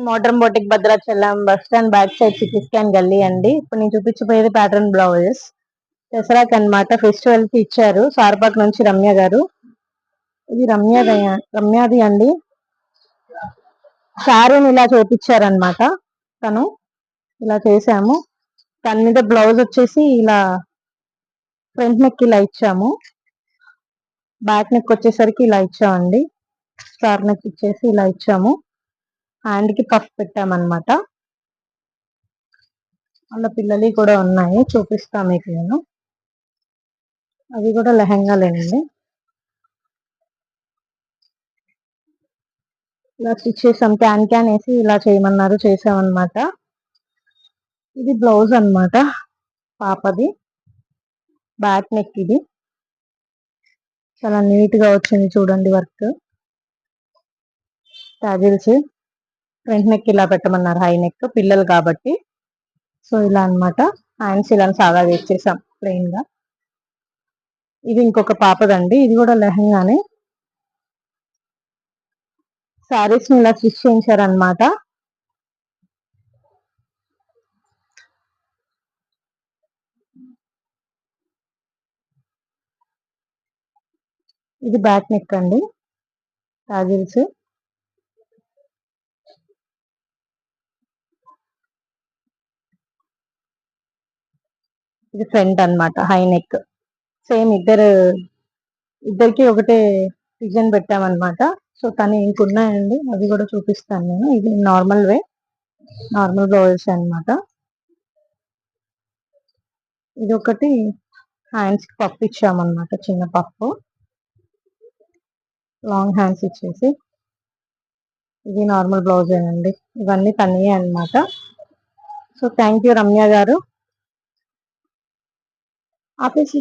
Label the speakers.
Speaker 1: Modern boutique Bhadrachalam bus stand back side CT scan గల్లీ అండి. ఇప్పుడు నేను చూపించబోయేది ప్యాటర్న్ బ్లౌజెస్ దసరాకి అన్నమాట. ఫెస్టివల్ కి ఇచ్చారు సార్పాక్ నుంచి రమ్య గారు. ఇది రమ్యాది అండి. శారీని ఇలా చేపించారనమాట. తను ఇలా చేసాము. దాని మీద బ్లౌజ్ వచ్చేసి ఇలా ఫ్రంట్ నెక్ ఇలా ఇచ్చాము. బ్యాక్ నెక్ వచ్చేసరికి ఇలా ఇచ్చామండి. స్టార్ నెక్ ఇచ్చేసి ఇలా ఇచ్చాము. హ్యాండ్ కి పఫ్ పెట్టామన్నమాట. వాళ్ళ పిల్లలు కూడా ఉన్నాయి, చూపిస్తా మీకు నేను. అవి కూడా లెహంగాలేనండి. ఇలా స్టిచ్ చేసాం. క్యాన్ వేసి ఇలా చేయమన్నారు, చేసామన్నమాట. ఇది బ్లౌజ్ అన్నమాట పాపది. బ్యాక్ నెక్ ఇది చాలా నీట్ గా వచ్చింది చూడండి. Work tassels. ఫ్రంట్ నెక్ ఇలా పెట్టమన్నారు, హై నెక్ పిల్లలు కాబట్టి. సో ఇలా అన్నమాట. హ్యాండ్స్ ఇలా సాగా వేసేసాం ప్లెయిన్ గా. ఇది ఇంకొక పాపదండి. ఇది కూడా లెహంగానే. శారీస్ ని ఇలా స్టిచ్ చేయించారనమాట. ఇది బ్యాక్ నెక్ అండి, టాజిల్స్. ఇది ఫ్రంట్ అన్నమాట, హై నెక్. సేమ్ ఇద్దరికి ఒకటే డిజైన్ పెట్టామన్నమాట. సో కానీ ఇంకున్నాయండి, అవి కూడా చూపిస్తాను నేను. ఇది నార్మల్ బ్లౌజెస్ అన్నమాట. ఇది ఒకటి హ్యాండ్స్ కి పఫ్ ఇచ్చామన్నమాట, చిన్న పఫ్. లాంగ్ హ్యాండ్స్ ఇచ్చేసి. ఇది నార్మల్ బ్లౌజ్ అండి. ఇవన్నీ తనియే అన్నమాట. సో థ్యాంక్ యూ రమ్య గారు. ఆపేసి